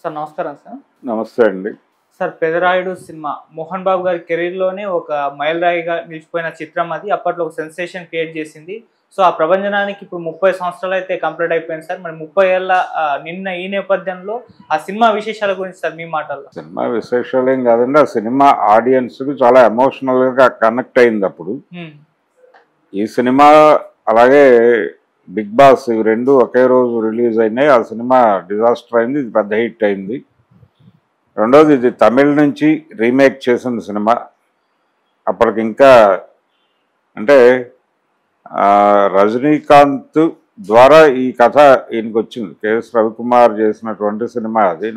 Sir నమస్కారం sir. నమస్తే అండి. సార్ 'పెదరాయుడు' సినిమా మోహన్ బాబు గారి కెరీర్‌లోనే ఒక మైలురాయిగా నిలిచిపోయిన చిత్రం అది. అప్పట్లో ఒక సెన్సేషన్ క్రియేట్ చేసింది. సో, ఆ ప్రభంజనానికి ఇప్పుడు 30 సంవత్సరాలైతే కంప్లీట్ అయిపోయింది సార్. మరి 30 ఏళ్ల నిన్న ఈ నేపథ్యంలో ఆ సినిమా విశేషాల గురించి సార్ మీ మాటల్లో. సినిమా విశేషాలేం కాదండి. ఆ సినిమా ఆడియన్స్‌కి చాలా ఎమోషనల్‌గా కనెక్ట్ అయింది అప్పుడు. ఈ సినిమా అలాగే 'బిగ్ బాస్' ఇవి 2 ఒకే రోజు రిలీజ్ అయినాయి. ఆ సినిమా డిజాస్టర్ అయింది. ఇది పెద్ద హిట్ అయింది. రెండోది ఇది తమిళ్ నుంచి రీమేక్ చేసిన సినిమా. అప్పటికి ఇంకా అంటే రజనీకాంత్ ద్వారా ఈ కథ ఈయనకి వచ్చింది. కెఎస్ రవికుమార్ చేసినటువంటి సినిమా అది.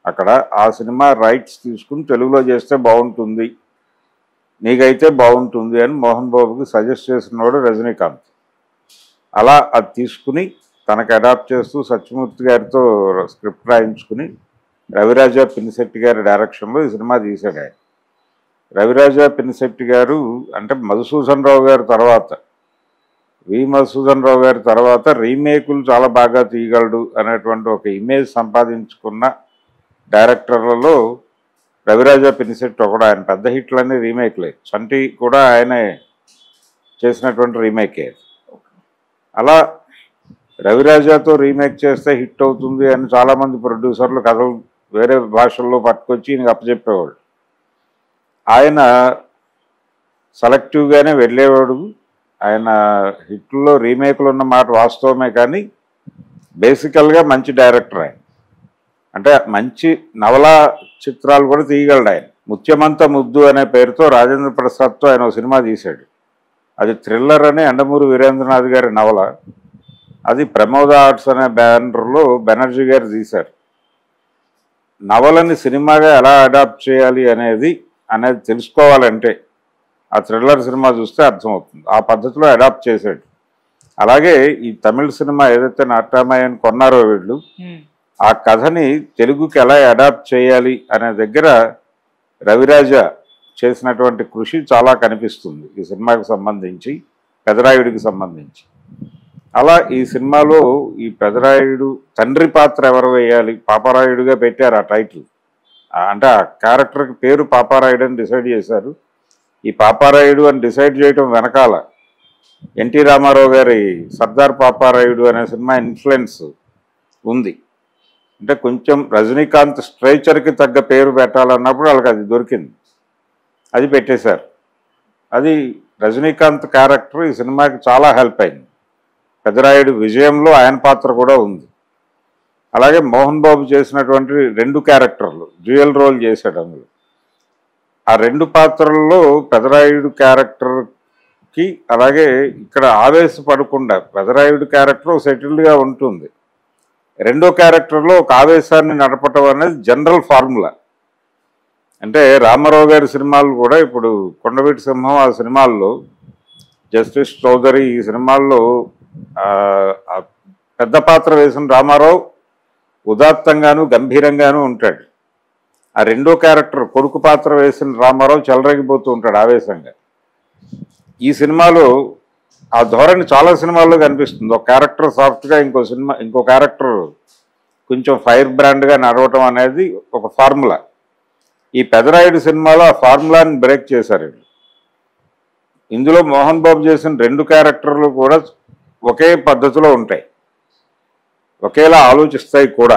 అక్కడ ఆ సినిమా రైట్స్ తీసుకుని తెలుగులో చేస్తే బాగుంటుంది, నీకైతే బాగుంటుంది అని మోహన్ బాబుకి సజెస్ట్ చేసినవాడు రజనీకాంత్. అలా అది తీసుకుని తనకు అడాప్ట్ చేస్తూ సత్యమూర్తి గారితో స్క్రిప్ట్ రాయించుకుని రవిరాజా పినిశెట్టి గారి డైరెక్షన్లో ఈ సినిమా తీశాడు ఆయన. రవిరాజా పినిశెట్టి గారు అంటే మధుసూదన్ రావు గారి తర్వాత, మధుసూదన్ రావు గారి తర్వాత రీమేకులు చాలా బాగా తీయగలడు అనేటువంటి ఒక ఇమేజ్ సంపాదించుకున్న డైరెక్టర్లలో రవిరాజా పినిశెట్టి ఒకడు. ఆయన పెద్ద హిట్లన్నీ రీమేక్లే. చంటి కూడా ఆయనే చేసినటువంటి రీమేకే. అలా రవిరాజాతో రీమేక్ చేస్తే హిట్ అవుతుంది అని చాలామంది ప్రొడ్యూసర్లు కథలు వేరే భాషల్లో పట్టుకొచ్చి ఈయనకి అప్పచెప్పేవాడు. ఆయన సెలెక్టివ్గానే వెళ్ళేవాడు. ఆయన హిట్లో రీమేక్లు ఉన్న మాట వాస్తవమే, కానీ బేసికల్గా మంచి డైరెక్టర్ ఆయన. అంటే మంచి నవలా చిత్రాలు కూడా తీయగలడు ఆయన. 'ముత్యమంత ముద్దు' అనే పేరుతో రాజేంద్ర ప్రసాద్తో ఆయన ఒక సినిమా తీశాడు. అది థ్రిల్లర్ అని ఎండమూరి వీరేంద్రనాథ్ గారి నవల. అది ప్రమోద ఆర్ట్స్ అనే బ్యానర్లో బెనర్జీ గారు తీశారు. నవలని సినిమాగా ఎలా అడాప్ట్ చేయాలి అనేది తెలుసుకోవాలంటే ఆ థ్రిల్లర్ సినిమా చూస్తే అర్థమవుతుంది. ఆ పద్ధతిలో అడాప్ట్ చేశాడు. అలాగే ఈ తమిళ సినిమా ఏదైతే నాట్యమయ్యని కొన్నారో వీళ్ళు, ఆ కథని తెలుగుకి ఎలా అడాప్ట్ చేయాలి అనే దగ్గర రవిరాజా చేసినటువంటి కృషి చాలా కనిపిస్తుంది ఈ సినిమాకి సంబంధించి, పెదరాయుడికి సంబంధించి. అలా ఈ సినిమాలో ఈ పెదరాయుడు తండ్రి పాత్ర ఎవరు వేయాలి, పాపారాయుడుగా పెట్టారు ఆ టైటిల్. అంటే ఆ క్యారెక్టర్కి పేరు పాపారాయుడు అని డిసైడ్ చేశారు. ఈ పాపారాయుడు అని డిసైడ్ చేయడం వెనకాల ఎన్టీ రామారావు గారి 'సర్దార్ పాపారాయుడు' అనే సినిమా ఇన్ఫ్లుయెన్స్ ఉంది. అంటే కొంచెం రజనీకాంత్ స్ట్రైచర్కి తగ్గ పేరు పెట్టాలన్నప్పుడు వాళ్ళకి అది దొరికింది, అది పెట్టేశారు. అది రజనీకాంత్ క్యారెక్టర్ ఈ సినిమాకి చాలా హెల్ప్ అయింది. పెదరాయుడు విజయంలో ఆయన పాత్ర కూడా ఉంది. అలాగే మోహన్ బాబు చేసినటువంటి 2 క్యారెక్టర్లు డ్యూయల్ రోల్ చేశాడు అందులో. ఆ 2 పాత్రల్లో పెదరాయుడు క్యారెక్టర్కి అలాగే ఇక్కడ ఆవేశపడకుండా పెదరాయుడు క్యారెక్టర్ సెటిల్డ్గా ఉంటుంది. రెండో క్యారెక్టర్లో ఒక ఆవేశాన్ని నడపటం అనేది జనరల్ ఫార్ములా. అంటే రామారావు గారి సినిమాలు కూడా ఇప్పుడు 'కొండవీటి సింహం' ఆ సినిమాల్లో, 'జస్టిస్ చౌదరి' ఈ సినిమాల్లో పెద్ద పాత్ర వేసిన రామారావు ఉదాత్తంగాను గంభీరంగాను ఉంటాడు. ఆ రెండో క్యారెక్టర్ కొడుకు పాత్ర వేసిన రామారావు చెలరేగిపోతూ ఉంటాడు ఆవేశంగా. ఈ సినిమాలో ఆ ధోరణి చాలా సినిమాల్లో కనిపిస్తుంది. ఒక క్యారెక్టర్ సాఫ్ట్గా, ఇంకో క్యారెక్టర్ కొంచెం ఫైర్ బ్రాండ్గా నడవటం అనేది ఒక ఫార్ములా. ఈ పెదరాయుడు సినిమాలో ఆ ఫార్ములాని బ్రేక్ చేశారు. ఇందులో మోహన్ బాబు చేసిన 2 క్యారెక్టర్లు కూడా ఒకే పద్ధతిలో ఉంటాయి, ఒకేలా ఆలోచిస్తాయి కూడా.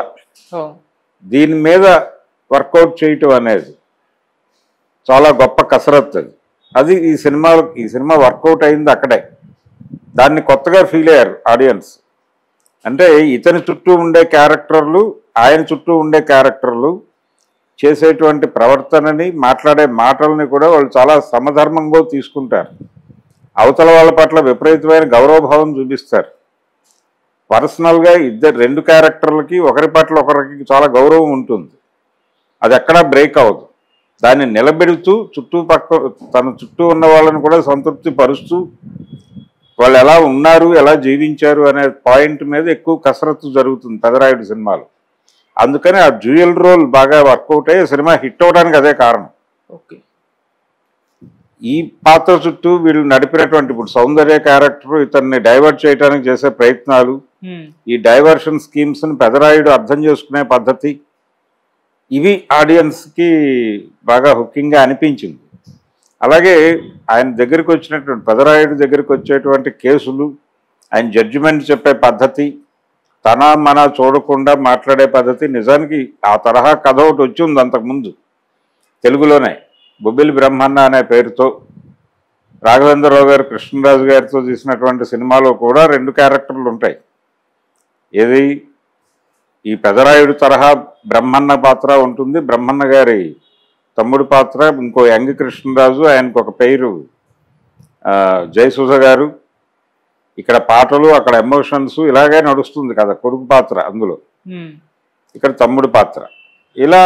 దీని మీద వర్కౌట్ చేయటం అనేది చాలా గొప్ప కసరత్తు. అది ఈ సినిమా వర్కౌట్ అయింది అక్కడే. దాన్ని కొత్తగా ఫీల్ అయ్యారు ఆడియన్స్. అంటే ఇతని చుట్టూ ఉండే క్యారెక్టర్లు, ఆయన చుట్టూ ఉండే క్యారెక్టర్లు చేసేటువంటి ప్రవర్తనని, మాట్లాడే మాటలని కూడా వాళ్ళు చాలా సమధర్మంగా తీసుకుంటారు. అవతల వాళ్ళ పట్ల విపరీతమైన గౌరవభావం చూపిస్తారు. పర్సనల్గా 2 క్యారెక్టర్లకి ఒకరి పట్ల ఒకరికి చాలా గౌరవం ఉంటుంది. అది ఎక్కడా బ్రేక్ అవ్వదు. దాన్ని నిలబెడుతూ తన చుట్టూ ఉన్న వాళ్ళని కూడా సంతృప్తి పరుస్తూ వాళ్ళు ఎలా ఉన్నారు, ఎలా జీవించారు అనే పాయింట్ మీద ఎక్కువ కసరత్తు జరుగుతుంది పెదరాయుడు సినిమాలో. అందుకని ఆ డ్యూయల్ రోల్ బాగా వర్కౌట్ అయ్యి సినిమా హిట్ అవడానికి అదే కారణం. ఓకే. ఈ పాత్ర చుట్టూ వీళ్ళు నడిపినటువంటి ఇప్పుడు సౌందర్య క్యారెక్టర్ ఇతన్ని డైవర్ట్ చేయడానికి చేసే ప్రయత్నాలు, ఈ డైవర్షన్ స్కీమ్స్ ని పెదరాయుడు అర్థం చేసుకునే పద్ధతి, ఇవి ఆడియన్స్కి బాగా హుకింగ్గా అనిపించింది. అలాగే ఆయన దగ్గరికి వచ్చినటువంటి పెదరాయుడు దగ్గరికి వచ్చేటువంటి కేసులు, ఆయన జడ్జిమెంట్ చెప్పే పద్ధతి, తన మన చూడకుండా మాట్లాడే పద్ధతి, నిజానికి ఆ తరహా కథ ఒకటి వచ్చి ఉంది అంతకుముందు తెలుగులోనే. బొబ్బిలి బ్రహ్మన్న అనే పేరుతో రాఘవేంద్రరావు గారు కృష్ణరాజు గారితో తీసినటువంటి సినిమాలో కూడా 2 క్యారెక్టర్లు ఉంటాయి. ఏది ఈ పెదరాయుడు తరహా బ్రహ్మన్న పాత్ర ఉంటుంది, బ్రహ్మన్న గారి తమ్ముడు పాత్ర ఇంకో యంగ్ కృష్ణరాజు, ఆయనకు ఒక పేరు జయసుధ గారు. ఇక్కడ పాటలు, అక్కడ ఎమోషన్స్, ఇలాగే నడుస్తుంది కదా. కొడుకు పాత్ర అందులో, ఇక్కడ తమ్ముడు పాత్ర. ఇలా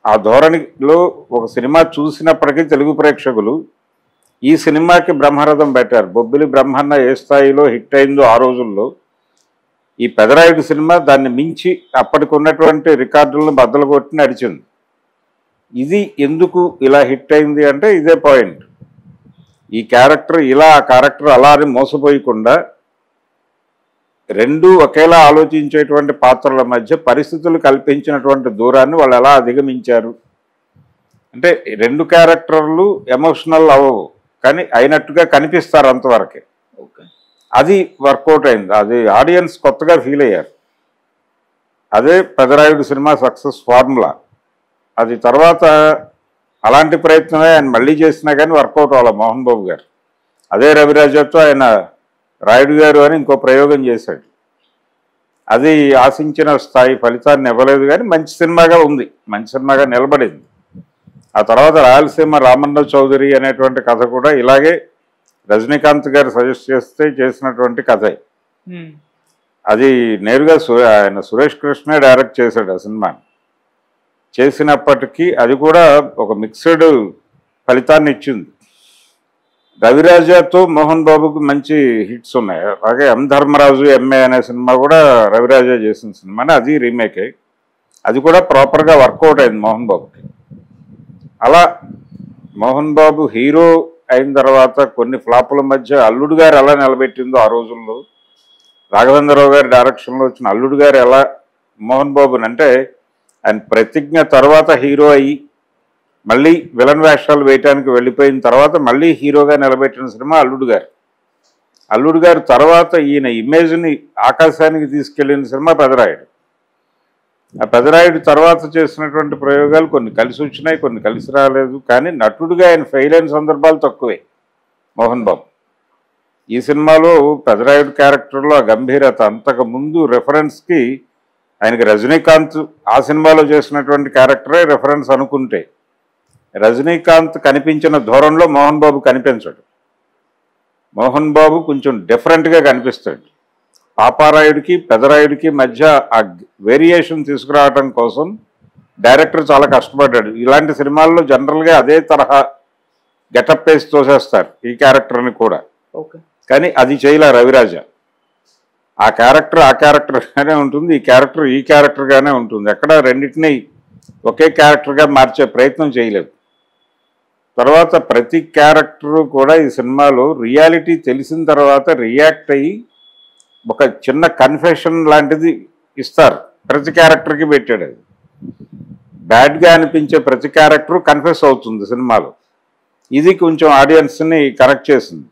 ఆ ధోరణిలో ఒక సినిమా చూసినప్పటికీ తెలుగు ప్రేక్షకులు ఈ సినిమాకి బ్రహ్మరథం పెట్టారు. బొబ్బిలి బ్రహ్మన్న ఏ స్థాయిలో హిట్ అయిందో ఆ రోజుల్లో, ఈ పెదరాయుడు సినిమా దాన్ని మించి అప్పటికి ఉన్నటువంటి రికార్డులను బద్దలు కొట్టి నడిచింది. ఇది ఎందుకు ఇలా హిట్ అయింది అంటే ఇదే పాయింట్. ఈ క్యారెక్టర్ ఇలా, ఆ క్యారెక్టర్ అలా అని మోసపోయకుండా 2 ఒకేలా ఆలోచించేటువంటి పాత్రల మధ్య పరిస్థితులు కల్పించినటువంటి దూరాన్ని వాళ్ళు ఎలా అధిగమించారు అంటే 2 క్యారెక్టర్లు ఎమోషనల్ అవ్వవు, కానీ అయినట్టుగా కనిపిస్తారు అంతవరకే. అది వర్కౌట్ అయింది, అది ఆడియన్స్ కొత్తగా ఫీల్ అయ్యారు. అదే పెదరాయుడు సినిమా సక్సెస్ ఫార్ములా. అది తర్వాత అలాంటి ప్రయత్నమే ఆయన మళ్ళీ చేసినా కానీ వర్కౌట్ అవ్వాలి మోహన్ బాబు గారు. అదే రవిరాజతో ఆయన రాయుడు గారు అని ఇంకో ప్రయోగం చేశాడు. అది ఆశించిన స్థాయి ఫలితాన్ని ఇవ్వలేదు, కానీ మంచి సినిమాగా ఉంది, మంచి సినిమాగా నిలబడింది. ఆ తర్వాత రాయలసీమ రామన్న చౌదరి అనేటువంటి కథ కూడా ఇలాగే రజనీకాంత్ గారు సజెస్ట్ చేస్తే చేసినటువంటి కథే. అది నేరుగా ఆయన సురేష్ కృష్ణే డైరెక్ట్ చేశాడు ఆ సినిమాని. చేసినప్పటికీ అది కూడా ఒక మిక్స్డ్ ఫలితాన్ని ఇచ్చింది. రవిరాజతో మోహన్ బాబుకి మంచి హిట్స్ ఉన్నాయి. అలాగే ఎం ధర్మరాజు ఎంఏ అనే సినిమా కూడా రవిరాజా చేసిన సినిమాని, అది రీమేకే. అది కూడా ప్రాపర్గా వర్కౌట్ అయింది మోహన్ బాబుకి. అలా మోహన్ బాబు హీరో అయిన తర్వాత కొన్ని ఫ్లాపుల మధ్య అల్లుడు గారు ఎలా నిలబెట్టిందో ఆ రోజుల్లో, రాఘవేంద్రరావు గారి డైరెక్షన్లో వచ్చిన అల్లుడు గారు ఎలా మోహన్ బాబుని, అంటే ఆయన ప్రతిజ్ఞ తర్వాత హీరో అయ్యి మళ్ళీ విలన్ వేషాలు వేయటానికి వెళ్ళిపోయిన తర్వాత మళ్ళీ హీరోగా నిలబెట్టిన సినిమా అల్లుడు గారు. అల్లుడు గారు తర్వాత ఈయన ఇమేజ్ని ఆకాశానికి తీసుకెళ్లిన సినిమా పెదరాయుడు. ఆ పెదరాయుడు తర్వాత చేసినటువంటి ప్రయోగాలు కొన్ని కలిసి వచ్చినాయి, కొన్ని కలిసి రాలేదు. కానీ నటుడుగా ఆయన ఫెయిల్ అయిన సందర్భాలు తక్కువే మోహన్ బాబు. ఈ సినిమాలో పెదరాయుడు క్యారెక్టర్లో ఆ గంభీరత, అంతకు ముందు రెఫరెన్స్కి ఆయనకి రజనీకాంత్ ఆ సినిమాలో చేసినటువంటి క్యారెక్టరే రెఫరెన్స్ అనుకుంటే, రజనీకాంత్ కనిపించిన ధోరణిలో మోహన్ బాబు కనిపించాడు. మోహన్ బాబు కొంచెం డిఫరెంట్గా కనిపిస్తాడు. పాపారాయుడికి పెదరాయుడికి మధ్య ఆ వేరియేషన్ తీసుకురావడం కోసం డైరెక్టర్ చాలా కష్టపడ్డాడు. ఇలాంటి సినిమాల్లో జనరల్గా అదే తరహా గెటప్ వేసి తోసేస్తారు ఈ క్యారెక్టర్ని కూడా. కానీ అది చేయలే రవిరాజా. ఆ క్యారెక్టర్గానే ఉంటుంది, ఈ క్యారెక్టర్గానే ఉంటుంది. ఎక్కడ రెండింటినీ ఒకే క్యారెక్టర్గా మార్చే ప్రయత్నం చేయలేదు. తర్వాత ప్రతి క్యారెక్టరు కూడా ఈ సినిమాలో రియాలిటీ తెలిసిన తర్వాత రియాక్ట్ అయ్యి ఒక చిన్న కన్ఫెషన్ లాంటిది ఇస్తారు. ప్రతి క్యారెక్టర్కి పెట్టాడు. అది బ్యాడ్గా అనిపించే ప్రతి క్యారెక్టరు కన్ఫెస్ అవుతుంది సినిమాలో. ఇది కొంచెం ఆడియన్స్ని కరెక్ట్ చేసింది.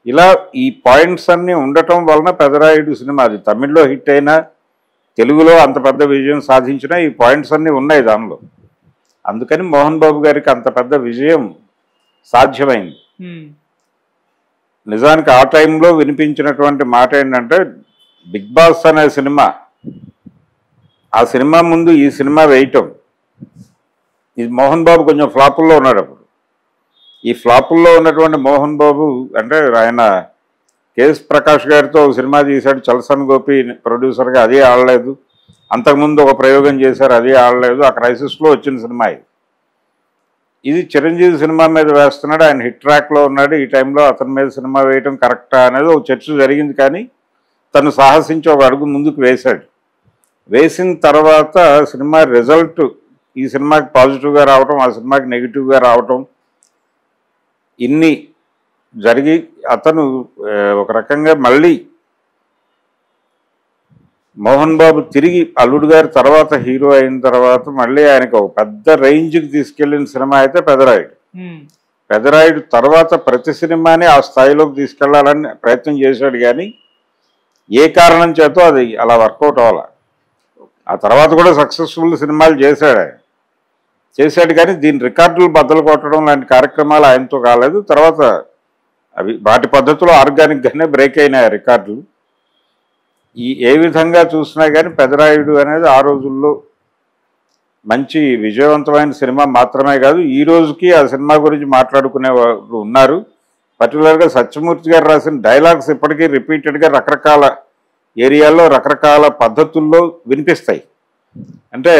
ఇలా ఈ పాయింట్స్ అన్నీ ఉండటం వలన పెదరాయుడు సినిమా, అది తమిళ్లో హిట్ అయినా తెలుగులో అంత పెద్ద విజయం సాధించినా ఈ పాయింట్స్ అన్నీ ఉన్నాయి దానిలో. అందుకని మోహన్ బాబు గారికి అంత పెద్ద విజయం సాధ్యమైంది. నిజానికి ఆ టైంలో వినిపించినటువంటి మాట ఏంటంటే, బిగ్ బాస్ అనే సినిమా, ఆ సినిమా ముందు ఈ సినిమా వేయటం, ఇది మోహన్ బాబు కొంచెం ఫ్లాపుల్లో ఉన్నాడు అప్పుడు. ఈ ఫ్లాపుల్లో ఉన్నటువంటి మోహన్ బాబు అంటే ఆయన కేఎస్ ప్రకాష్ గారితో ఒక సినిమా తీశాడు, చలసన్ గోపి ప్రొడ్యూసర్గా, అది ఆడలేదు. అంతకుముందు ఒక ప్రయోగం చేశారు, అది ఆడలేదు. ఆ క్రైసిస్లో వచ్చిన సినిమా ఇది చిరంజీవి సినిమా మీద వేస్తున్నాడు, ఆయన హిట్ ట్రాక్లో ఉన్నాడు. ఈ టైంలో అతని మీద సినిమా వేయటం కరెక్టా అనేది ఒక చర్చ జరిగింది. కానీ తను సాహసించి ఒక అడుగు ముందుకు వేశాడు. వేసిన తర్వాత సినిమా రిజల్ట్ ఈ సినిమాకి పాజిటివ్గా రావటం, ఆ సినిమాకి నెగిటివ్గా రావటం, ఇన్ని జరిగి అతను ఒక రకంగా మళ్ళీ మోహన్ బాబు తిరిగి అల్లుడు గారి తర్వాత హీరో అయిన తర్వాత మళ్ళీ ఆయనకు ఒక పెద్ద రేంజ్కి తీసుకెళ్లిన సినిమా అయితే పెదరాయుడు. పెదరాయుడు తర్వాత ప్రతి సినిమాని ఆ స్థాయిలోకి తీసుకెళ్లాలని ప్రయత్నం చేశాడు, కానీ ఏ కారణం చేతో అది అలా వర్కౌట్ అవ్వాలి. ఆ తర్వాత కూడా సక్సెస్ఫుల్ సినిమాలు చేశాడు కానీ దీని రికార్డులు బద్దలు కొట్టడం లాంటి కార్యక్రమాలు ఆయనతో కాలేదు. తర్వాత అవి వాటి పద్ధతిలో ఆర్గానిక్గానే బ్రేక్ అయినాయి రికార్డులు. ఏ విధంగా చూసినా కానీ పెదరాయుడు అనేది ఆ రోజుల్లో మంచి విజయవంతమైన సినిమా మాత్రమే కాదు, ఈ రోజుకి ఆ సినిమా గురించి మాట్లాడుకునే వాళ్ళు ఉన్నారు. పర్టికులర్గా సత్యమూర్తి గారు రాసిన డైలాగ్స్ ఇప్పటికీ రిపీటెడ్గా రకరకాల ఏరియాల్లో రకరకాల పద్ధతుల్లో వినిపిస్తాయి. అంటే